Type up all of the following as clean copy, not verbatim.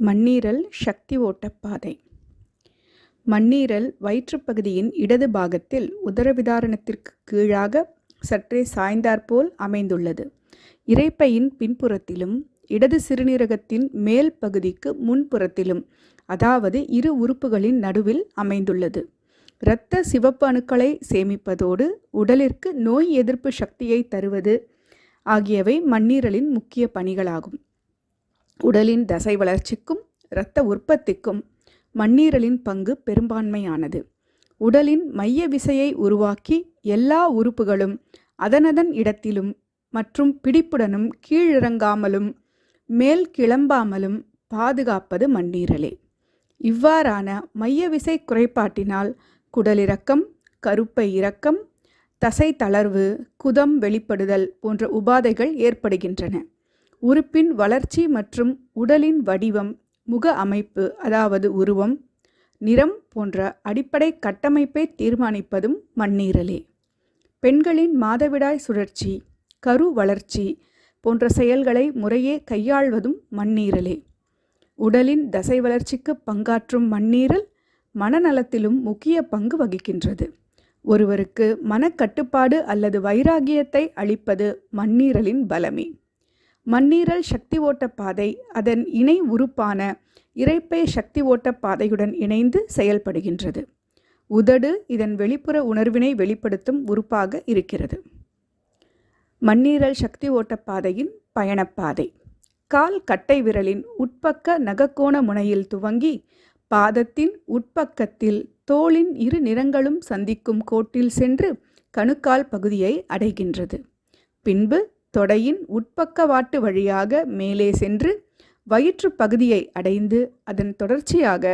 மண்ணீரல் சக்தி ஓட்டப்பாதை. மண்ணீரல் வயிற்றுப்பகுதியின் இடது பாகத்தில் உதரவிதானத்திற்கு கீழாக சற்றே சாய்ந்தாற்போல் அமைந்துள்ளது. இரைப்பையின் பின்புறத்திலும் இடது சிறுநீரகத்தின் மேல் பகுதிக்கு முன்புறத்திலும், அதாவது இரு உறுப்புகளின் நடுவில் அமைந்துள்ளது. இரத்த சிவப்பு அணுக்களை சேமிப்பதோடு உடலிற்கு நோய் எதிர்ப்பு சக்தியை தருவது ஆகியவை மண்ணீரலின் முக்கிய பணிகளாகும். உடலின் தசை வளர்ச்சிக்கும் இரத்த உற்பத்திக்கும் மண்ணீரலின் பங்கு பெரும்பான்மையானது. உடலின் மைய விசையை உருவாக்கி எல்லா உறுப்புகளும் அதனதன் இடத்திலும் மற்றும் பிடிப்புடனும் கீழிறங்காமலும் மேல் கிளம்பாமலும் பாதுகாப்பது மண்ணீரலே. இவ்வாறான மைய விசை குறைபாட்டினால் குடலிறக்கம், கருப்பை இறக்கம், தசை தளர்வு, குதம் வெளிப்படுதல் போன்ற உபாதைகள் ஏற்படுகின்றன. உறுப்பின் வளர்ச்சி மற்றும் உடலின் வடிவம், முக அமைப்பு அதாவது உருவம், நிறம் போன்ற அடிப்படை கட்டமைப்பை தீர்மானிப்பதும் மண்ணீரலே. பெண்களின் மாதவிடாய் சுழற்சி, கரு வளர்ச்சி போன்ற செயல்களை முறையே கையாள்வதும் மண்ணீரலே. உடலின் தசை வளர்ச்சிக்கு பங்காற்றும் மண்ணீரல் மனநலத்திலும் முக்கிய பங்கு வகிக்கின்றது. ஒருவருக்கு மனக்கட்டுப்பாடு அல்லது வைராகியத்தை அளிப்பது மண்ணீரலின் பலமே. மண்ணீரல் சக்தி ஓட்டப்பாதை அதன் இணை உறுப்பான இரைப்பை சக்தி ஓட்டப்பாதையுடன் இணைந்து செயல்படுகின்றது. உதடு இதன் வெளிப்புற உணர்வினை வெளிப்படுத்தும் உறுப்பாக இருக்கிறது. மண்ணீரல் சக்தி ஓட்டப்பாதையின் பயணப்பாதை. கால் கட்டை விரலின் உட்பக்க நகக்கோண முனையில் துவங்கி பாதத்தின் உட்பக்கத்தில் தோலின் இரு நிறங்களும் சந்திக்கும் கோட்டில் சென்று கணுக்கால் பகுதியை அடைகின்றது. பின்பு தொடையின் உட்பக்கவாட்டு வழியாக மேலே சென்று வயிற்று பகுதியை அடைந்து அதன் தொடர்ச்சியாக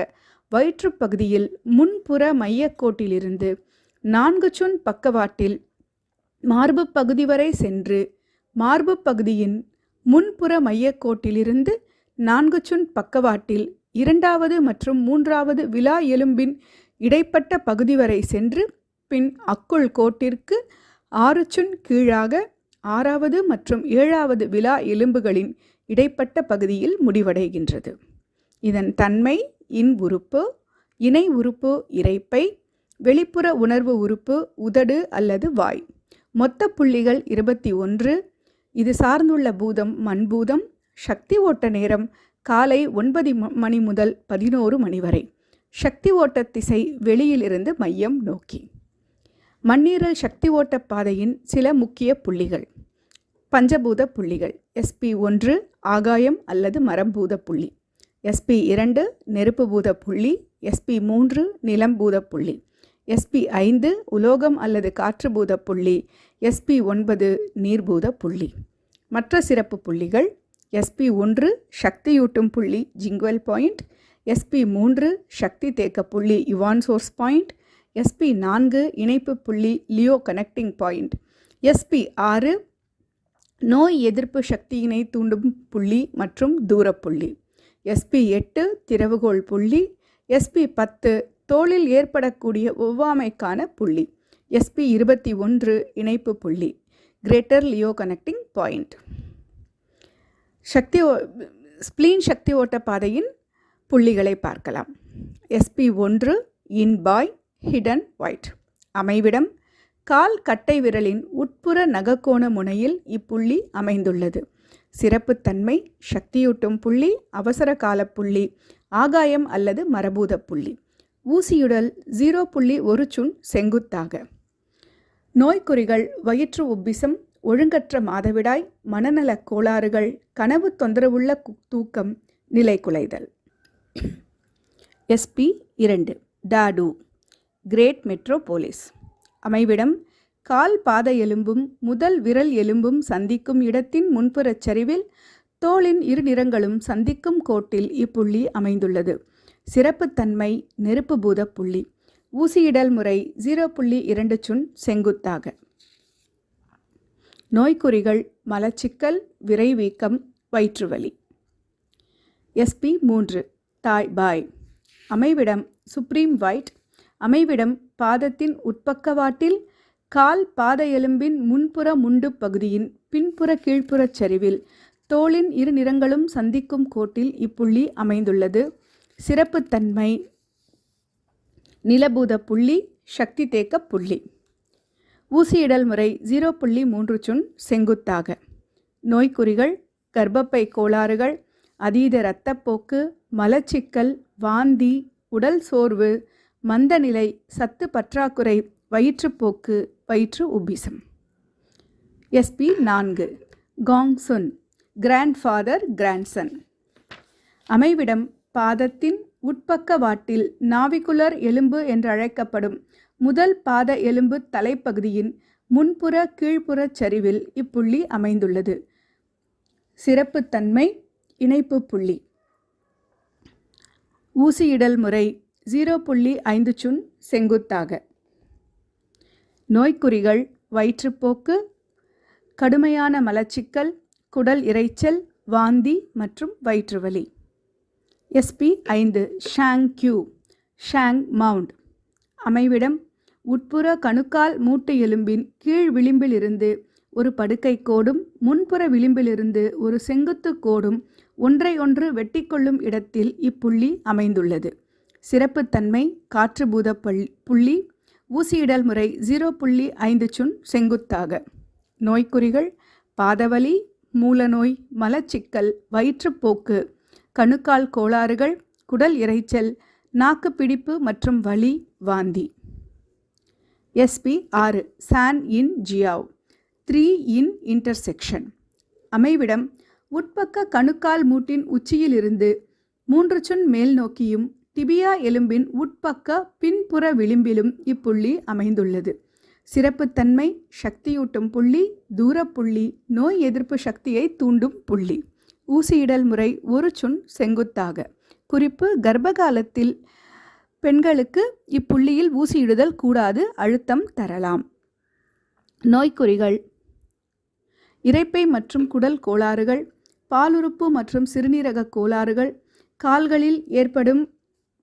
வயிற்று பகுதியில் முன்புற மையக்கோட்டிலிருந்து 4 சுன் பக்கவாட்டில் மார்பு பகுதி வரை சென்று மார்பு பகுதியின் முன்புற மையக்கோட்டிலிருந்து 4 சுன் பக்கவாட்டில் 2வது மற்றும் 3வது விலா எலும்பின் இடைப்பட்ட பகுதி வரை சென்று பின் அக்குள் கோட்டிற்கு 6 சுன் கீழாக 6வது மற்றும் 7வது விலா எலும்புகளின் இடைப்பட்ட பகுதியில் முடிவடைகின்றது. இதன் தன்மை இன் உறுப்பு, இணை உறுப்பு இரைப்பை, வெளிப்புற உணர்வு உறுப்பு உதடு அல்லது வாய். மொத்த புள்ளிகள் 21. இது சார்ந்துள்ள பூதம் மண்பூதம். சக்தி ஓட்ட நேரம் காலை 9 மணி முதல் 11 மணி வரை. சக்தி ஓட்ட திசை வெளியிலிருந்து மையம் நோக்கி. மண்ணீரல் சக்தி ஓட்ட பாதையின் சில முக்கிய புள்ளிகள். பஞ்சபூத புள்ளிகள். SP1 ஆகாயம் அல்லது மரம்பூத புள்ளி, SP2 நெருப்பு பூத புள்ளி, SP3 நிலம்பூத புள்ளி, SP5 உலோகம் அல்லது காற்று பூத புள்ளி, SP9 நீர்பூத புள்ளி. மற்ற சிறப்பு புள்ளிகள்: SP1 சக்தியூட்டும் புள்ளி ஜிங்குவல் பாயிண்ட், SP3 சக்தி தேக்க புள்ளி யுவான் சோர்ஸ் பாயிண்ட், SP4 இணைப்பு புள்ளி லியோ கனெக்டிங் பாயிண்ட், SP6 நோய் எதிர்ப்பு சக்தியினை தூண்டும் புள்ளி மற்றும் தூரப்புள்ளி, SP8 திறவுகோள் புள்ளி, SP10 தோலில் ஏற்படக்கூடிய ஒவ்வாமைக்கான புள்ளி, SP21 இணைப்பு புள்ளி கிரேட்டர் லியோ கனெக்டிங் பாயிண்ட். ஸ்ப்ளீன் சக்தி ஓட்ட பாதையின் புள்ளிகளை பார்க்கலாம். SP1 இன்பாய் hidden white. அமைவிடம் கால் கட்டை விரலின் உட்புற நகக்கோண முனையில் இப்புள்ளி அமைந்துள்ளது. சிறப்புத்தன்மை சக்தியூட்டும் புள்ளி, அவசர கால புள்ளி, ஆகாயம் அல்லது மரபூத புள்ளி. ஊசியுடல் 0.1 சுன் செங்குத்தாக. நோய்க்குறிகள் வயிற்று உப்பிசம், ஒழுங்கற்ற மாதவிடாய், மனநலக் கோளாறுகள், கனவு தொந்தரவுள்ள தூக்கம், நிலை குலைதல். SP2 டாடு great Metropolis. அமைவிடம் கால் பாத எலும்பும் முதல் விரல் எலும்பும் சந்திக்கும் இடத்தின் முன்புறச் சரிவில் தோலின் இரு நிறங்களும் சந்திக்கும் கோட்டில் இப்புள்ளி அமைந்துள்ளது. சிறப்புத்தன்மை நெருப்பு பூத புள்ளி. ஊசியிடல் முறை 0.2 சுன் செங்குத்தாக. நோய்க்குறிகள் மலச்சிக்கல், விரைவீக்கம், வயிற்றுவலி. SP3 தாய் பாய். அமைவிடம் சுப்ரீம் ஒயிட். அமைவிடம் பாதத்தின் உட்பக்கவாட்டில் கால் பாத எலும்பின் முன்புற முண்டு பகுதியின் பின்புற கீழ்ப்புறச் சரிவில் தோலின் இரு நிறங்களும் சந்திக்கும் கோட்டில் இப்புள்ளி அமைந்துள்ளது. சிறப்புத்தன்மை நிலபூத புள்ளி, சக்தி தேக்க புள்ளி. ஊசியிடல் முறை 0.3 சுன் செங்குத்தாக. நோய்க்குறிகள் கர்ப்பப்பை கோளாறுகள், அதீத இரத்தப்போக்கு, மலச்சிக்கல், வாந்தி, உடல் சோர்வு, மந்தநிலை, சத்து பற்றாக்குறை, வயிற்றுப்போக்கு, வயிற்று உப்பிசம். SP 4 Gongsun, grandfather grandson. அமைவிடம் பாதத்தின் உட்பக்க வாட்டில் நாவிகுலர் எலும்பு என்றழைக்கப்படும் முதல் பாத எலும்பு தலைப்பகுதியின் முன்புற கீழ்ப்புற சரிவில் இப்புள்ளி அமைந்துள்ளது. சிறப்புத்தன்மை இணைப்பு புள்ளி. ஊசியிடல் முறை 0.5 சுன் செங்குத்தாக. நோய்க்குறிகள் வயிற்றுப்போக்கு, கடுமையான மலச்சிக்கல், குடல் இரைச்சல், வாந்தி மற்றும் வயிற்றுவலி. SP 5 Shangqiu, Shang mount. அமைவிடம் உட்புற கணுக்கால் மூட்டு எலும்பின் கீழ் விளிம்பிலிருந்து ஒரு படுக்கை கோடும் முன்புற விளிம்பிலிருந்து ஒரு செங்குத்து கோடும் ஒன்றை வெட்டிக்கொள்ளும் இடத்தில் இப்புள்ளி அமைந்துள்ளது. சிறப்புத்தன்மை காற்றுபூத புள்ளி. ஊசியிடல் முறை 0.5 சுன் செங்குத்தாக. நோய்க்குறிகள் பாதவலி, மூலநோய், மலச்சிக்கல், வயிற்றுப்போக்கு, கணுக்கால் கோளாறுகள், குடல் இரைச்சல், நாக்கு பிடிப்பு மற்றும் வலி, வாந்தி. SP 6 சான் இன் ஜியாவ், 3 இன் இன்டர்செக்ஷன். அமைவிடம் உட்பக்க கணுக்கால் மூட்டின் உச்சியிலிருந்து 3 சுன் மேல் நோக்கியும் டிபியா எலும்பின் உட்பக்க பின்புற விளிம்பிலும் இப்புள்ளி அமைந்துள்ளது. சிறப்புத்தன்மை சக்தியூட்டும் புள்ளி, தூரப்புள்ளி, நோய் எதிர்ப்பு சக்தியை தூண்டும் புள்ளி. ஊசியிடல் முறை 1 சுன் செங்குத்தாக. குறிப்பு: கர்ப்பகாலத்தில் பெண்களுக்கு இப்புள்ளியில் ஊசியிடுதல் கூடாது, அழுத்தம் தரலாம். நோய்க்குறிகள் இரைப்பை மற்றும் குடல் கோளாறுகள், பாலுறுப்பு மற்றும் சிறுநீரக கோளாறுகள், கால்களில் ஏற்படும்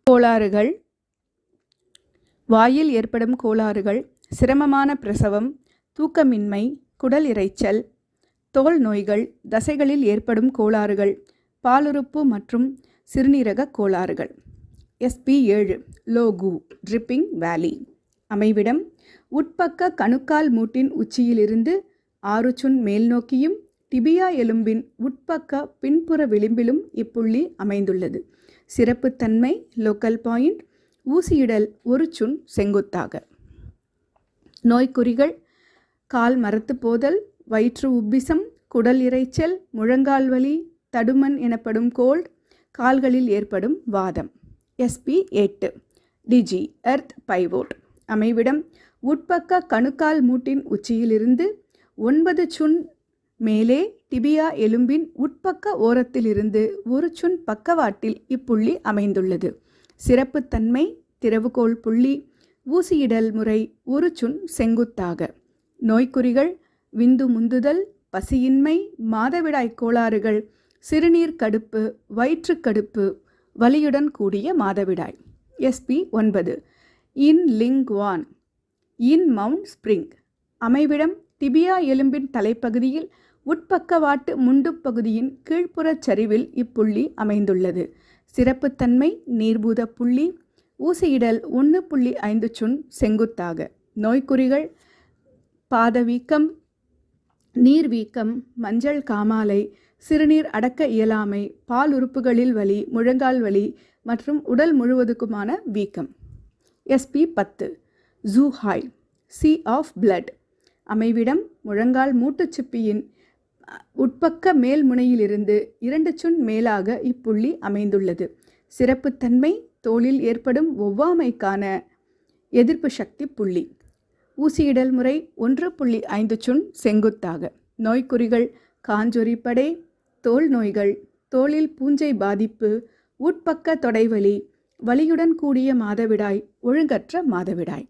கோளாறுகள், வாயில் ஏற்படும் கோளாறுகள், சிரமமான பிரசவம், தூக்கமின்மை, குடல் இரைச்சல், தோல் நோய்கள், தசைகளில் ஏற்படும் கோளாறுகள், பாலுறுப்பு மற்றும் சிறுநீரக கோளாறுகள். SP 7 லோகு, ட்ரிப்பிங் வேலி. அமைவிடம் உட்பக்க கணுக்கால் மூட்டின் உச்சியிலிருந்து 6 சுன் மேல் நோக்கியும் டிபியா எலும்பின் உட்பக்க பின்புற விளிம்பிலும் இப்புள்ளி அமைந்துள்ளது. சிறப்புத்தன்மை லோக்கல் பாயிண்ட். ஊசியிடல் 1 சுன் செங்குத்தாக. நோய்க்குறிகள் கால் மரத்து போதல், வயிற்று உப்பிசம், குடல் இரைச்சல், முழங்கால் வலி, தடுமன் எனப்படும் கோல்ட், கால்களில் ஏற்படும் வாதம். SP 8 டிஜி, எர்த் பைவோட். அமைவிடம் உட்பக்க கணுக்கால் மூட்டின் உச்சியிலிருந்து 9 சுன் மேலே டிபியா எலும்பின் உட்பக்க ஓரத்திலிருந்து 1 சுன் பக்கவாட்டில் இப்புள்ளி அமைந்துள்ளது. சிறப்புத்தன்மை திறவுகோல் புள்ளி. ஊசியிடல் முறை 1 சுன் செங்குத்தாக. நோய்க்குறிகள் விந்து முந்துதல், பசியின்மை, மாதவிடாய் கோளாறுகள், சிறுநீர் கடுப்பு, வயிற்றுக்கடுப்பு, வலியுடன் கூடிய மாதவிடாய். SP 9 இன் லிங்க்வான், இன் மவுண்ட் ஸ்பிரிங். அமைவிடம் டிபியா எலும்பின் தலைப்பகுதியில் உட்பக்கவாட்டு முண்டுப் பகுதியின் கீழ்ப்புறச் சரிவில் இப்புள்ளி அமைந்துள்ளது. சிறப்புத்தன்மை நீர்பூத புள்ளி. ஊசியிடல் 1.5 சுன் செங்குத்தாக. நோய்க்குறிகள் பாதவீக்கம், நீர்வீக்கம், மஞ்சள் காமாலை, சிறுநீர் அடக்க இயலாமை, பால் உறுப்புகளில் வலி, முழங்கால் வலி மற்றும் உடல் முழுவதுக்குமான வீக்கம். SP 10 Xuehai, sea of blood. அமைவிடம் முழங்கால் மூட்டுச்சிப்பியின் உட்பக்க மேல் முனையிலிருந்து 2 சுன் மேலாக இப்புள்ளி அமைந்துள்ளது. சிறப்புத்தன்மை தோலில் ஏற்படும் ஒவ்வாமைக்கான எதிர்ப்பு சக்தி புள்ளி. ஊசியிடல் முறை 1.5 சுன் செங்குத்தாக. நோய்க்குறிகள் காஞ்சொரிப்படை, தோல் நோய்கள், தோலில் பூஞ்சை பாதிப்பு, உட்பக்க தொடைவலி, வலியுடன் கூடிய மாதவிடாய், ஒழுங்கற்ற மாதவிடாய்.